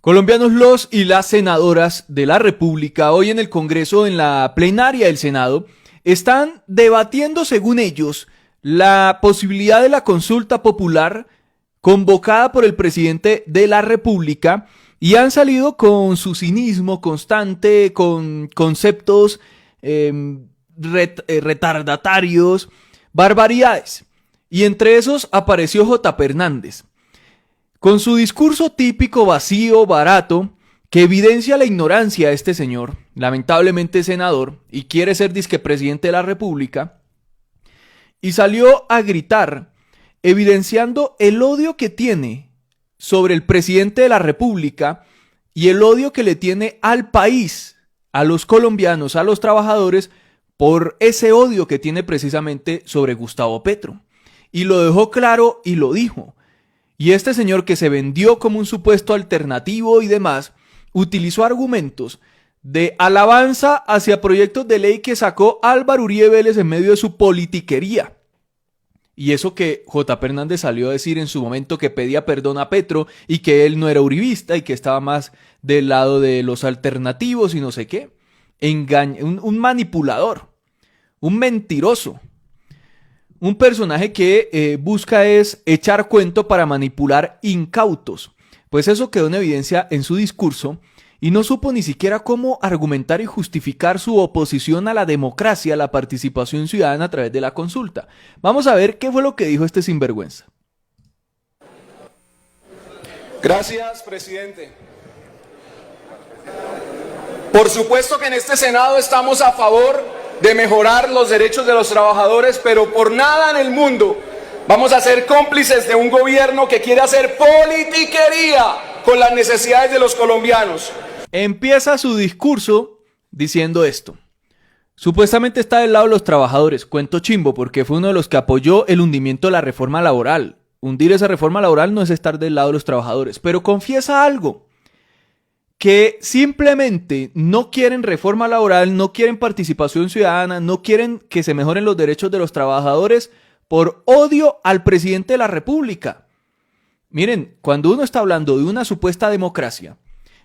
Colombianos, los y las senadoras de la República, hoy en el Congreso, en la plenaria del Senado, están debatiendo, según ellos, la posibilidad de la consulta popular convocada por el presidente de la República y han salido con su cinismo constante, con conceptos retardatarios, barbaridades. Y entre esos apareció J.P. Hernández, con su discurso típico, vacío, barato, que evidencia la ignorancia de este señor, lamentablemente senador, y quiere ser disque presidente de la República, y salió a gritar, evidenciando el odio que tiene sobre el presidente de la República y el odio que le tiene al país, a los colombianos, a los trabajadores, por ese odio que tiene precisamente sobre Gustavo Petro. Y lo dejó claro y lo dijo. Y este señor, que se vendió como un supuesto alternativo y demás, utilizó argumentos de alabanza hacia proyectos de ley que sacó Álvaro Uribe Vélez en medio de su politiquería. Y eso que J.P. Hernández salió a decir en su momento, que pedía perdón a Petro y que él no era uribista y que estaba más del lado de los alternativos y no sé qué. Un manipulador, un mentiroso. Un personaje que busca es echar cuento para manipular incautos. Pues eso quedó en evidencia en su discurso y no supo ni siquiera cómo argumentar y justificar su oposición a la democracia, a la participación ciudadana a través de la consulta. Vamos a ver qué fue lo que dijo este sinvergüenza. Gracias, presidente. Por supuesto que en este Senado estamos a favor de mejorar los derechos de los trabajadores, pero por nada en el mundo vamos a ser cómplices de un gobierno que quiere hacer politiquería con las necesidades de los colombianos. Empieza su discurso diciendo esto. Supuestamente está del lado de los trabajadores. Cuento chimbo, porque fue uno de los que apoyó el hundimiento de la reforma laboral. Hundir esa reforma laboral no es estar del lado de los trabajadores, pero confiesa algo. Que simplemente no quieren reforma laboral, no quieren participación ciudadana, no quieren que se mejoren los derechos de los trabajadores por odio al presidente de la República. Miren, cuando uno está hablando de una supuesta democracia,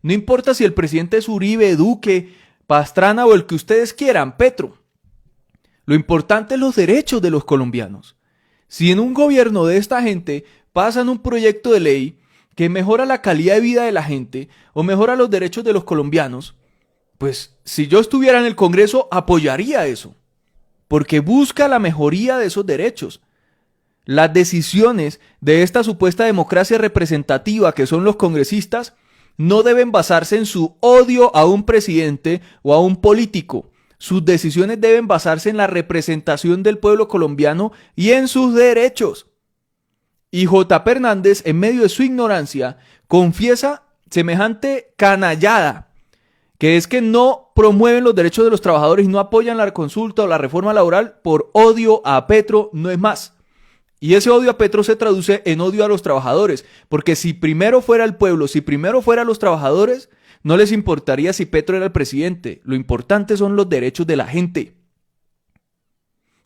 no importa si el presidente es Uribe, Duque, Pastrana o el que ustedes quieran, Petro. Lo importante es los derechos de los colombianos. Si en un gobierno de esta gente pasan un proyecto de ley que mejora la calidad de vida de la gente o mejora los derechos de los colombianos, pues si yo estuviera en el Congreso apoyaría eso, porque busca la mejoría de esos derechos. Las decisiones de esta supuesta democracia representativa que son los congresistas no deben basarse en su odio a un presidente o a un político. Sus decisiones deben basarse en la representación del pueblo colombiano y en sus derechos. Y J.P. Hernández, en medio de su ignorancia, confiesa semejante canallada, que es que no promueven los derechos de los trabajadores y no apoyan la consulta o la reforma laboral por odio a Petro, no es más. Y ese odio a Petro se traduce en odio a los trabajadores, porque si primero fuera el pueblo, si primero fueran los trabajadores, no les importaría si Petro era el presidente. Lo importante son los derechos de la gente.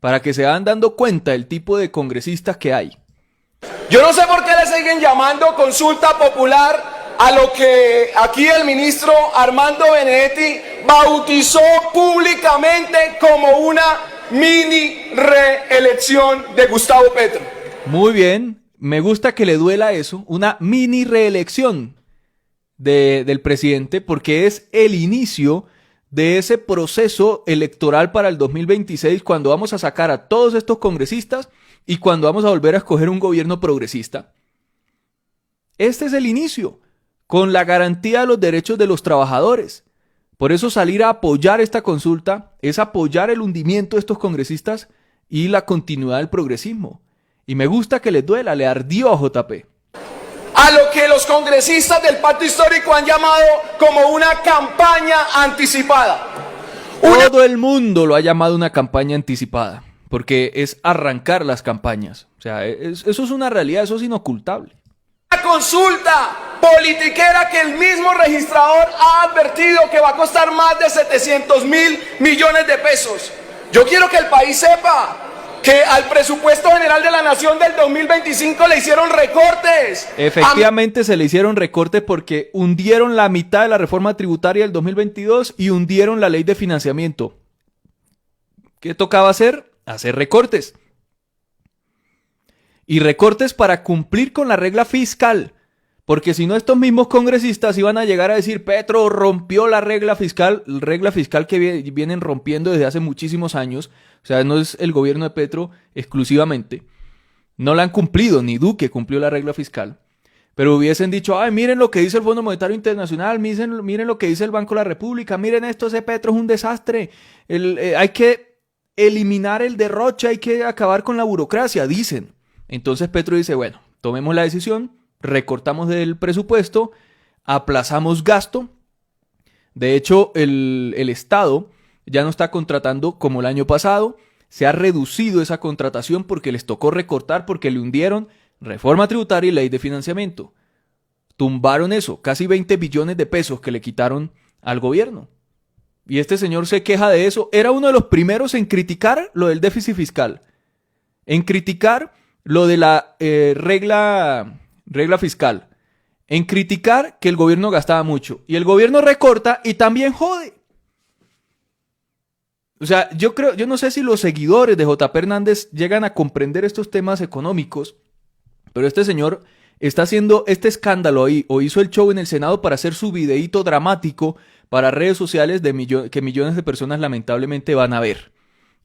Para que se vayan dando cuenta del tipo de congresistas que hay. Yo no sé por qué le siguen llamando consulta popular a lo que aquí el ministro Armando Benedetti bautizó públicamente como una mini reelección de Gustavo Petro. Muy bien, me gusta que le duela eso, una mini reelección del presidente, porque es el inicio de ese proceso electoral para el 2026, cuando vamos a sacar a todos estos congresistas y cuando vamos a volver a escoger un gobierno progresista. Este es el inicio, con la garantía de los derechos de los trabajadores. Por eso salir a apoyar esta consulta es apoyar el hundimiento de estos congresistas y la continuidad del progresismo. Y me gusta que les duela, le ardió a JP. A lo que los congresistas del Pacto Histórico han llamado como una campaña anticipada. Todo el mundo lo ha llamado una campaña anticipada, porque es arrancar las campañas. O sea, eso es una realidad, eso es inocultable. Una consulta politiquera que el mismo registrador ha advertido que va a costar más de 700.000 millones de pesos. Yo quiero que el país sepa que al presupuesto general de la nación del 2025 le hicieron recortes. Efectivamente se le hicieron recortes porque hundieron la mitad de la reforma tributaria del 2022 y hundieron la ley de financiamiento. ¿Qué tocaba hacer? Hacer recortes. Y recortes para cumplir con la regla fiscal. Porque si no, estos mismos congresistas iban a llegar a decir: Petro rompió la regla fiscal que vienen rompiendo desde hace muchísimos años. O sea, no es el gobierno de Petro exclusivamente. No la han cumplido, ni Duque cumplió la regla fiscal. Pero hubiesen dicho: ay, miren lo que dice el Fondo Monetario Internacional, miren lo que dice el Banco de la República, miren esto, ese Petro es un desastre. Hay que eliminar el derroche, hay que acabar con la burocracia, dicen. Entonces Petro dice: bueno, tomemos la decisión, recortamos del presupuesto, aplazamos gasto. De hecho, el Estado ya no está contratando como el año pasado. Se ha reducido esa contratación porque les tocó recortar, porque le hundieron reforma tributaria y ley de financiamiento. Tumbaron eso, casi 20 billones de pesos que le quitaron al gobierno. Y este señor se queja de eso. Era uno de los primeros en criticar lo del déficit fiscal, en criticar lo de la regla fiscal, en criticar que el gobierno gastaba mucho. Y el gobierno recorta y también jode. O sea, yo no sé si los seguidores de J.P. Hernández llegan a comprender estos temas económicos, pero este señor está haciendo este escándalo ahí, o hizo el show en el Senado para hacer su videíto dramático para redes sociales que millones de personas lamentablemente van a ver.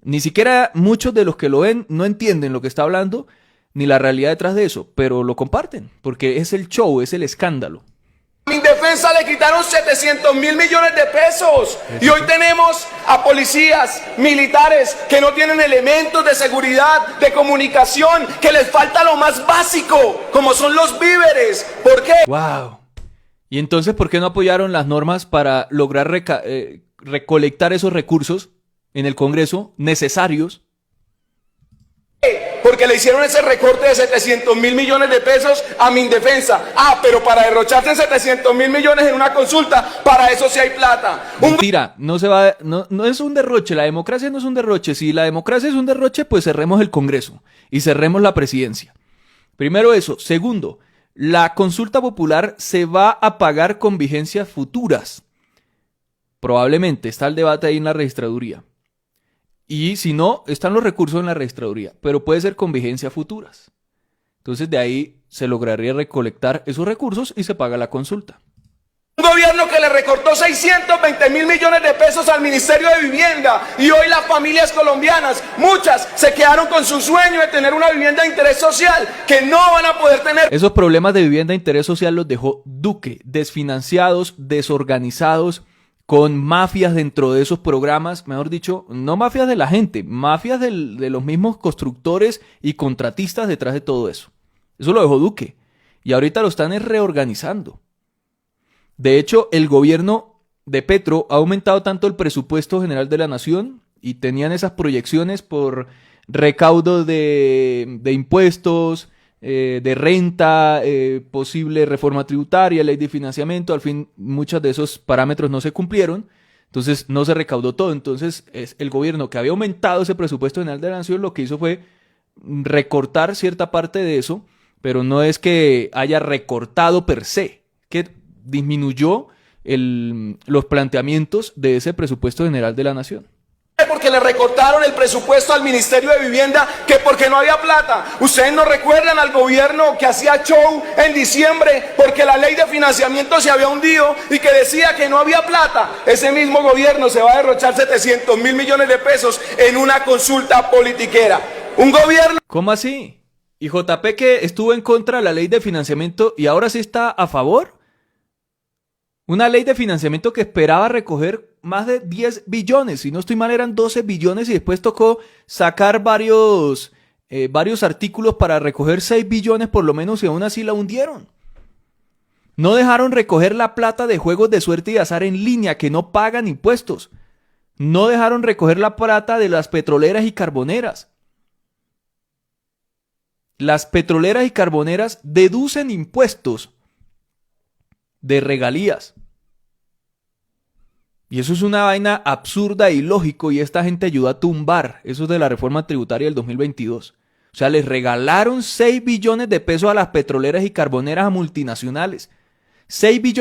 Ni siquiera muchos de los que lo ven no entienden lo que está hablando, ni la realidad detrás de eso, pero lo comparten, porque es el show, es el escándalo. A Mindefensa le quitaron 700 mil millones de pesos y hoy tenemos a policías, militares que no tienen elementos de seguridad, de comunicación, que les falta lo más básico, como son los víveres. ¿Por qué? ¡Wow! Y entonces, ¿por qué no apoyaron las normas para lograr recolectar esos recursos en el Congreso necesarios? Porque le hicieron ese recorte de 700 mil millones de pesos a Mindefensa. Ah, pero para derrocharse 700 mil millones en una consulta, para eso sí hay plata. Mentira, no es un derroche, la democracia no es un derroche. Si la democracia es un derroche, pues cerremos el Congreso y cerremos la presidencia. Primero eso. Segundo, la consulta popular se va a pagar con vigencias futuras. Probablemente, está el debate ahí en la registraduría. Y si no, están los recursos en la registraduría, pero puede ser con vigencias futuras. Entonces de ahí se lograría recolectar esos recursos y se paga la consulta. Un gobierno que le recortó 620 mil millones de pesos al Ministerio de Vivienda y hoy las familias colombianas, muchas se quedaron con su sueño de tener una vivienda de interés social que no van a poder tener. Esos problemas de vivienda de interés social los dejó Duque, desfinanciados, desorganizados, con mafias dentro de esos programas, mejor dicho, no mafias de la gente, mafias de los mismos constructores y contratistas detrás de todo eso. Eso lo dejó Duque y ahorita lo están reorganizando. De hecho, el gobierno de Petro ha aumentado tanto el presupuesto general de la nación y tenían esas proyecciones por recaudo de impuestos, de renta, posible reforma tributaria, ley de financiamiento. Al fin, muchos de esos parámetros no se cumplieron, entonces no se recaudó todo. Entonces, el gobierno que había aumentado ese presupuesto general de la nación lo que hizo fue recortar cierta parte de eso, pero no es que haya recortado per se, que disminuyó los planteamientos de ese presupuesto general de la nación. Porque le recortaron el presupuesto al Ministerio de Vivienda, que porque no había plata. Ustedes no recuerdan al gobierno que hacía show en diciembre porque la ley de financiamiento se había hundido y que decía que no había plata. Ese mismo gobierno se va a derrochar 700 mil millones de pesos en una consulta politiquera. Un gobierno... ¿Cómo así? ¿Y JP que estuvo en contra de la ley de financiamiento y ahora sí está a favor? Una ley de financiamiento que esperaba recoger más de 10 billones, si no estoy mal eran 12 billones y después tocó sacar varios artículos para recoger 6 billones por lo menos y aún así la hundieron. No dejaron recoger la plata de juegos de suerte y azar en línea que no pagan impuestos. No dejaron recoger la plata de las petroleras y carboneras. Las petroleras y carboneras deducen impuestos de regalías. Y eso es una vaina absurda e ilógico y esta gente ayudó a tumbar eso de la reforma tributaria del 2022. O sea, les regalaron 6 billones de pesos a las petroleras y carboneras a multinacionales. 6 billones